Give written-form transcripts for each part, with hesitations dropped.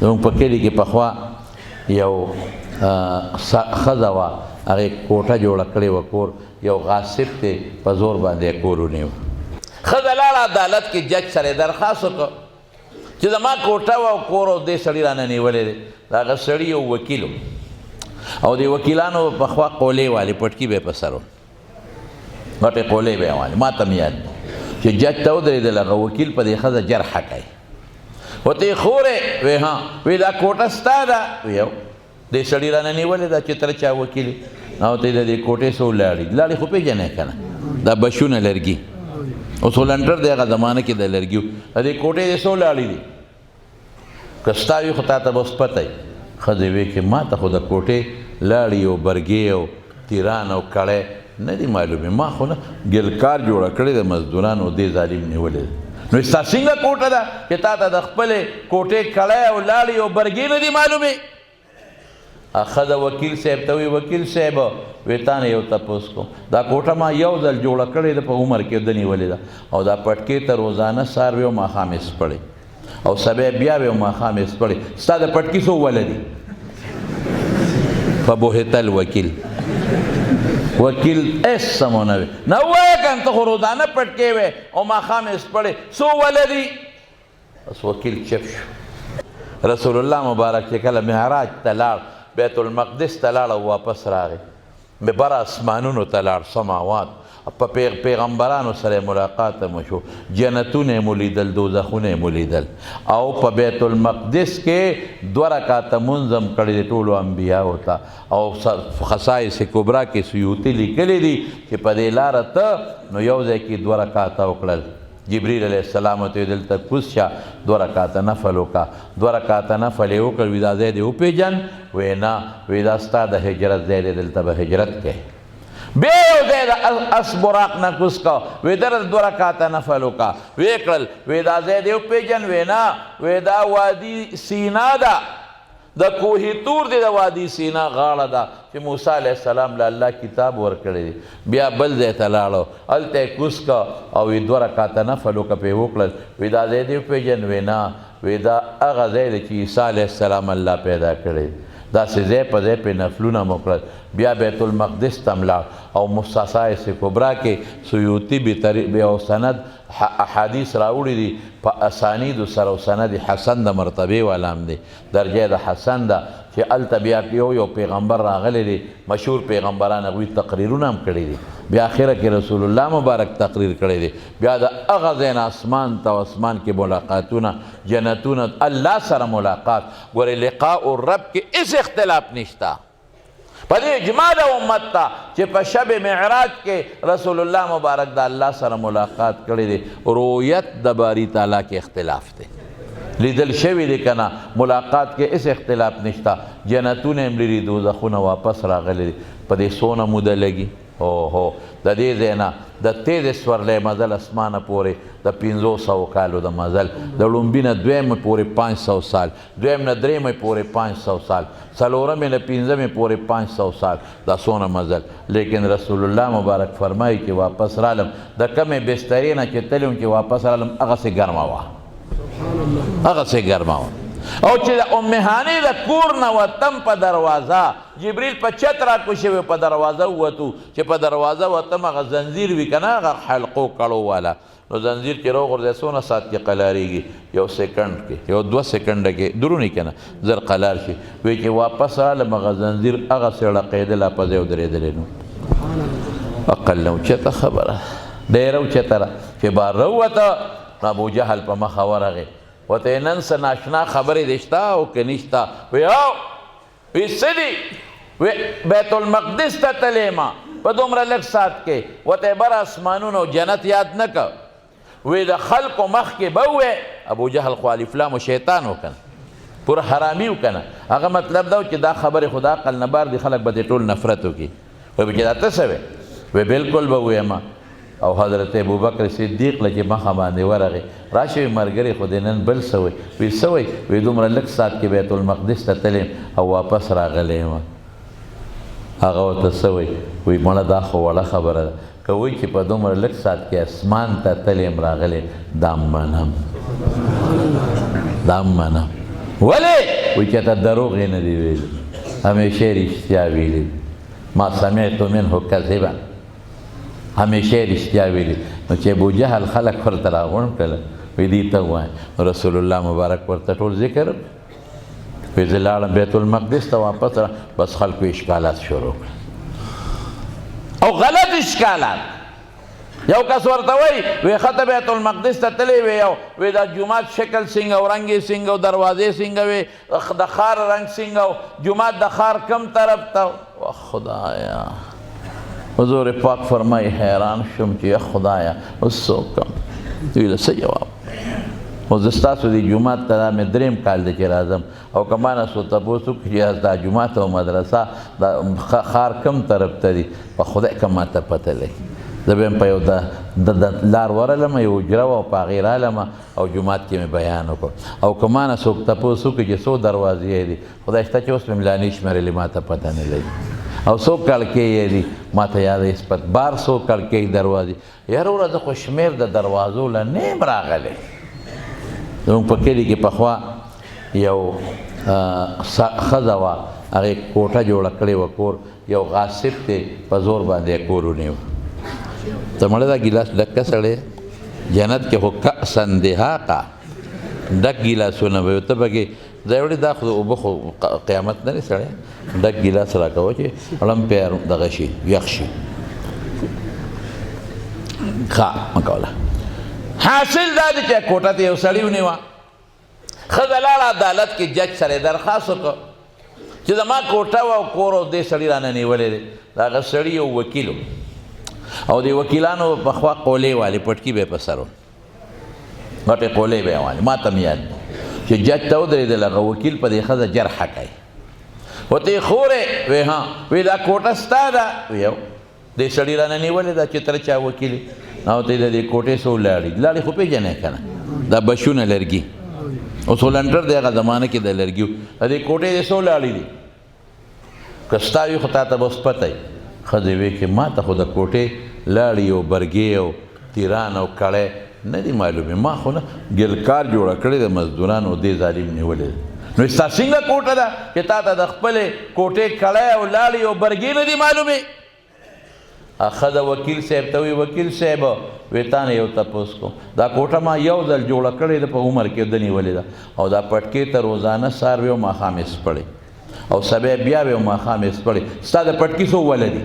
زموږ په کلي کې پخوا یو ښځه وه، هغې کوټه جوړه کړې وه، کور یو غاصب دی په زور باندې کور ونیو. ښځه لاړه عدالت کې جج سره درخواست وکړ چې زما کوټه وه او کور او دې سړي رانه نیولی دی. د هغه سړي یو وکیل او د وکیلانو پخوا قولې والې پټکي به یې په سر و، غټې قولې به یې والې. ما ته مې یاد دی چې جج ته ودرېدل، هغه وکیل په دې ښځه جرحه کوي. ورته یې خورې وی ها وی دا کوټه ستا ده؟ وی او دې سړي رانه نیولې ده چې تر چا وکیل یې. او ته یې د دې کوټې څو لاړې لاړې خو پېژنې که نه، دا بشونه لرګي اوس ولنډر دی، هغه زمانه کې د لرګي د دې کوټې دې څو لاړې دي؟ که ستا وي خو تا ته به اوس پته وي. ښځې وی چې ما ته خو د کوټې لاړې او برګې او تیران او کړی نه دي معلومې، ما خو نه ګلکار جوړه کړې د مزدورانو دې ظالم نیولې ده. نو ستا څنګه کوټه ده چې تا ته د خپلې کوټې کړی او لاړې او برګې نه دي معلومې؟ ښځه وکیل صاحب ته وی وکیل صاحب وی تا نه یو تپوس کوم، دا کوټه ما یو ځل جوړه کړې ده په عمر کې ده نیولې ده، او دا پټکې ته روزانه سهار وی او ماښام یې سپړې او سبی بیا وی او ماښام یې سپړې. ستا د پټکي څو وله دي؟ فبهتل وکیل وکیل ایس سمونه وی نه ووایه که ته خو روزانه پټکې وی او ماښام یې سپړې، څو وله دي؟ بس وکیل چپ شو. رسول الله مبارک چې کله معراج ته لاړ، بیت المقدس ته لاړ او واپس راغی، بر اسمانونو ته لاړ، سماوات په پیغمبرانو سره ملاقات مو شو، جنتونه یې مو لیدل، دوزخونه یې مو لیدل، او په بیت المقدس کې 2 رکعاته مونځ هم کړی دی ټولو انبیاو ته. او خصائص کبرا کې سیوطي لیکلی دي چې په دې لاره ته نو یو ځای کې 2 رکعاته وکړل. جبریل علیه السلام ته دلته کوز شه 2 رکعاته نفل وکړه، 2 رکعاته نفل یې وکړ. وی دا ځای دې وپېژن؟ وی نه، وی دا ستا د هجرت ځای دی، دلته به هجرت کوې. بیا یو ځای د اس براق نه کوز که، وی دلته 2 رکعاته نفل وکړه، ویې کړل. وی دا ځای دې وپېژن؟ وی نه، وی دا وادي سینا ده، د کوه طور دی، د وادي سینا غاړه ده چې موسی علیه السلام له الله کتاب ورکړی دی. بیا بل ځای ته لاړو، هلته یې کوز که او وی 2 رکعاته نفل وکړه، پې وکړل. وی دا ځای دې وپېژن؟ وی نه، وی دا هغه ځای دی چې عیسی علیه السلام الله پیدا کړی. داسې ځای په ځای پې نفلونه مو کړل. بیا بیت المقدس ته هم لاړ او مختصائص کبرا کې سیوطي بې او سند احادیث راوړي دي په اسانیدو سره، او سند حسن د مرتبې والا هم دی، درجه د حسن ده، چې هلته بیا یو پیغمبر راغلی دی، مشهور پیغمبران، هغوی تقریرونه هم کړي دي. بیا اخره کې رسول الله مبارک تقریر کړی دی. بیا د هغه ځای نه اسمان ته، اسمان کې ملاقاتونه، جنتونه، الله سره ملاقات. ګورې لقاء الرب کې هېڅ اختلاف نشته. په دې اجماع د امت ته چې په شب معراج کې رسول الله مبارک د الله سره ملاقات کړی دی. رؤیت د باری تعالی کې اختلاف دی، لیدل شوي دی که نه، ملاقات کې هېڅ اختلاف نشته. جنتونه هم لري، دوزخونه واپس راغلی دی. په دې څونه موده لګي؟ اوهو د دې ځای نه د تیز سورلی مزل اسمانه پورې د 500 کالو د مزل، د لومبي نه دویمې پورې 500 سال، دویم نه درېمې پورې 500 سال، څلورمې نه پنځمې پورې 500 سال، دا څونه مزل. لیکن رسول الله مبارک فرمایي چې واپس رالم، د کمې بسترې نه چې تلم چې واپس رالم، هغسې ګرمه وه، هغسې ګرمه وه. او چې د ام هاني د کور نه وتم په دروازه، جبریل په چت راکوشي وی، په دروازه ووتو. چې په دروازه وتم، هغه زنځیر وي که نه، هغه حلقو کړو والا، نو زنځیر چې راوغورځوي څونه ساعت کې قلاریږي؟ 1 سیکنډ کې، 2 سیکنډه کې درونی که نه زر قلار شي. وی چې واپس رالم، هغه زنځیر هغسې ړقېدلی، په ځای ودرېدلی نو. عقل نه اوچته خبره، ډېره اوچته ده. چې بار راووته، ابوجهل په مخه ورغې، وته نن څه ناشنا خبرې دې شته او که نشته؟ وی او وی څه دي؟ وی بیت المقدس ته تللی ما په دومره لږ ساعت کې، وته بر اسمانونو جنت یاد نه که؟ وی د خلکو مخ کې به ووی. ابوجهل خو الفلام و شیطان و که نه، پوره حرامي و که نه. هغه مطلب دا چې دا خبرې خو د عقل نه بار دي، خلک به دې ټول نفرت وکړي. وی چې دا ته څه وی؟ وی بلکل به ویم. او حضرت ابوبکر صدیق له چې مخه باندې ورغې، راشي ملګري خو دې نن بل څه وی؟ وی څه وی؟ وی دومره لږ ساعت کې بیت المقدس ته تلیم او واپس راغلی یم. هغه ورته څه وی؟ وی مړه دا خو وړه خبره ده، که وی چې په دومره لږ ساعت کې اسمان ته تلیم راغلی، دا منم، دا منم. ولې وایي چې ته دروغ یې نه دي ویلي همیشه یې رښتیا ویلي ما سمعت منه کذبا همیشه یې رښتیا ویلي نو چې ابوجهل خلک ورته راغونډ کړل وایي دې ته ووایه رسول الله مبارک ورته ټول ذکر وایي زه لاړم بیت المقدس ته واپس بس خلکو اشکالات شروع کړل او غلط اشکالات یو کس ورته وایي وی ښه ته بیت المقدس ته تللی وی وی دا جومات شکل څنګه او رنګ یې څنګه او دروازې څنګه وې د ښار رنګ څنګه او جومات د ښار کم طرف ته خدایا حضور پاک فرمایي حیران شوم چې یا خدایا اوس څوک کم ویله څه جواب اوس زه ستاسو دې جومات ته دا مې درېیم کال دی چې راځم او که ما نه څو تپوس وکړي چې دا جومات او مدرسه دا ښار کم طرف ته دي په خدای که ما ته پته لګي زه به یم په یو د لار ورغلم یو حجره وه او په هغې رالم او جومات کې مې بیان وکړ او که ما نه څوک تپوس وکړي چې څو دروازې دي خدای شته چې اوس مې ملا نه شمېرلې ما ته پته نه لګي او څو کړکۍ یې دي ما ته یاد اسپت بار څو کړکۍ دروازې یاره وروره زه خو شمېر د دروازو له نه یم راغلی زموږ په کلي کې پخوا یو ښځه وه هغې کوټه جوړه کړې وه کور یو غاصب دی په زور باندې کور ونیو ته مړه دا ګیلاس ډکه سړی جنت کې خو کأسن دهاقه ډک ګیلاسونه به ته پکې ځای وړې دا خو اوبه خو قیامت نه دی سړی ډک ګیلاس راکوه چې ړم پې دغه شي یخ شي ښه مه کوله حاصل دا دی چې کوټه ته یو سړي ونیوه ښځه لاړه عدالت کې جج سره درخواست وکړ چې زما کوټه وه او کور او دې سړي رانه نیولی دی د هغه سړي یو وکیل او د وکیلانو پخوا قولې والې پټکي به یې په سر غټې قولې به یې والې ما ته مې یاد چې جج ته ودرېدل هغه وکیل په دې ښځه جرحه کوي ورته یې خورې وی ها وی دا کوټه ستا ده وی یو دې سړي رانه نیولې ده چې تر چا وکیل او ته د دې کوټې څو لاړې لاړې خو پېژنې که نه دا بشونه لرګي اوس هولنډر دی هغه زمانه کې د لرګي د دې کوټې دې څو لاړې دي که ستا وي خو تا ته به اوس پته وي ښځې وی چې ما ته خو د کوټې لاړې او برګې او تیران او کړی نه دي معلومې ما خو نه ګلکار جوړه کړې د مزدورانو دې ظالم نیولې ده نو ستا څنګه کوټه ده چې تا ته د خپلې کوټې کړی او لاړې او برګې نه دي معلومې ښځه وکیل صاحب ته وی وکیل صاحب وی تا نه یو تپوس کوم دا کوټه ما یو ځل جوړه کړې ده په عمر کې ده نیولې ده او دا پټکې ته روزانه سهار وی او ماښام یې سپړې او سبا بیا وی او ماښام یې سپړې ستا د پټکي څو وله دي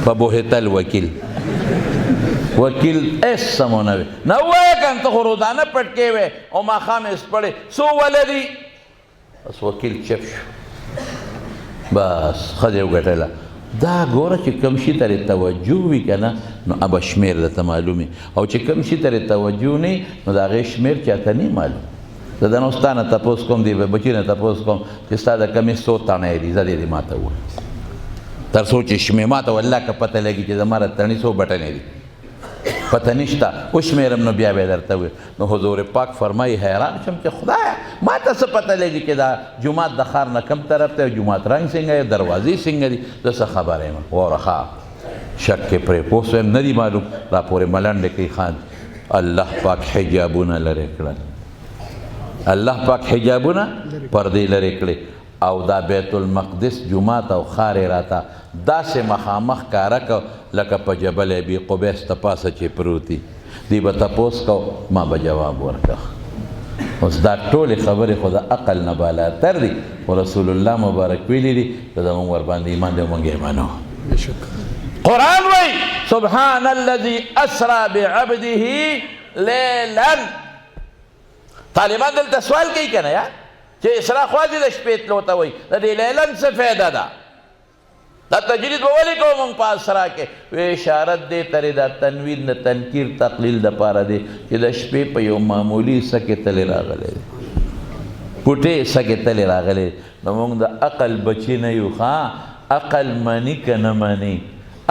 فبهت الوکیل وکیل ایس سمونه وی نه ووایه که ته خو روزانه پټکې وی او ماښام یې سپړې څو وله دي بس وکیل چپ شو بس ښځې وګټله دا ګوره چې کوم شي ته توجه وي که نه نو ابه شمېر درته معلومي او چې کوم شي ته توجه نه نو د هغې شمېر چاته نه معلوم زه دا نو ستا نه تپوس کوم دی بچي نه تپوس کوم چې ستا د کمیس څو تڼۍ دي زه دې ما ته ووایه تر څو چې شمې ما ته والله که پته لګي چې زما د تڼۍ څو بټنې دي پته نشته وشمېرم نو بیا به یې درته ووایي نو حضور پاک فرمایي حیران شم چې خدایه ما ته څه پته لګي چې دا جومات د ښار نه کم طرف ته جومات رنګ څنګه دی دروازې څنګه دي زه څه خبره یم واوره ښه شک کې پرې پوه سویم نه دي معلوم را پورې ملنډې کوي خان الله پاک حجابونه لرې کړل الله پاک حجابونه پردې لرې کړې او دا بیت المقدس جومات او ښار یې راته داسې مخامخ کاره کو لکه په جبل ابي قبیس ته پاسه چې پروت دي دوی به تپوس کو ما به جواب ورکړه اوس دا ټولې خبرې خو د عقل نه بالاتر دي خو رسول الله مبارک ویلي دي که زمونږ ورباندې ایمان دی مونږ یې منو قرآن وایي سبحان الذي اسرا بعبده لیلا طالبان دلته سوال کوي که نه یا چې اسرا خواځي د شپې تلو ته وایي د دې لیلن څه فایده ده دا تجرید به ولې کوو موږ په اسرا کې وی اشارت دې ترې دا تنوین د تنکیر تقلیل دپاره دی چې د شپې په یو معمولي سکې تلې راغلی دی پوټې سکې تلې راغلی نو موږ د عقل بچي نه یو ښه عقل مني که نه مني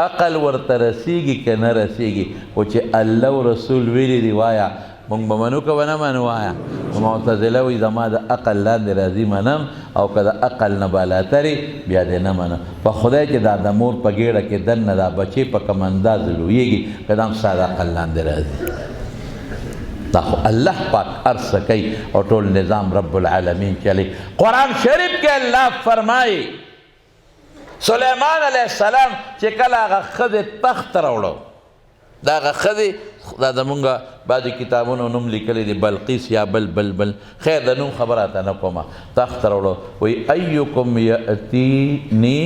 عقل ورته رسیږي که نه رسیږي خو چې الله او رسول ویلي دي وایه مونږ به منو که به نه منو وایه معتزله وایي زما د عقل لاندې راځي منم او که د عقل نه بالاترې بیا دې نه منم په خدای چې دا د مور په ګېډه کې دننه دا بچې په کوم انداز لویېږي که دا هم ستا د عقل لاندې راځي دا خو الله پاک ارس کوي او ټول نظام رب العالمین چلی. قرآن شریف کې الله فرمایي سلیمان علیہ السلام چې کله هغه ښځې تخت راوړو، دا هغه ښځې دا زمونږ بعضې کتابونو نوم لیکلی دی بلقیس یا بل خیر د نوم خبره ته نه کومه، تخت راوړو وی ایکم یأتینی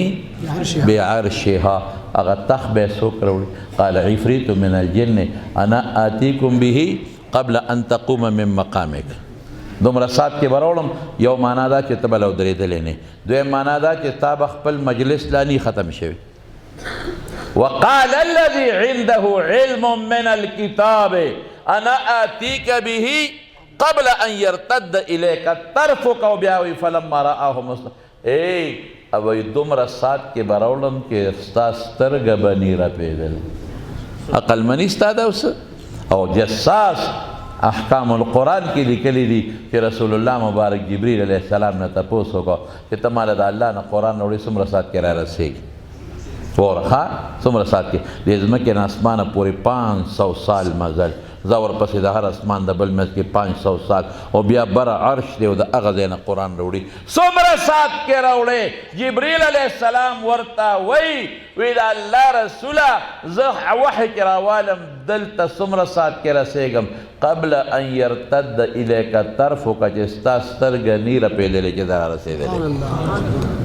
بعرشها، هغه تخت به یې څوک راوړي؟ قال عفریت من الجن انا آتیکم به قبل ان تقوم من مقامک. دومره سات کې به راوړم، یو معنا دا چې ته به له ودرېدلی نه، دویم معنا دا چې تا به خپل مجلس لا نی ختم شوي. وقال الذي عنده علم من الكتاب انا آتيك به قبل ان يرتد اليك طرفك، او بیا وی فلما رآه مستقيما. او دومره سات کې به راوړم چې ستا سترګه به نی رپېدل. عقلمني ستا ده اوس او جساس احکام القرآن کې لیکلی دي چې رسول الله مبارک جبریل علیه السلام نه تپوس وکړه چې ته ماله د الله نه قرآن راوړې څومره سات کې را رسېږي؟ وګوره ښه څومره سات کې د ځمکې نه اسمانه پورې 500 سال مزل، زه ورپسې د هر اسمان د بل منځ کې 500 سال، او بیا بره عرش دی او د هغه ځای نه قرآن راوړي. څومره سات کې راوړې؟ جبریل علیه السلام ورته وی د الله رسوله زه وحی کې راوالم دلته څومره سات کې رسېږم؟ قبل ان یرتد الیک طرفک، چې ستا سترګه نی رپېدلې چې دا رسېدلې.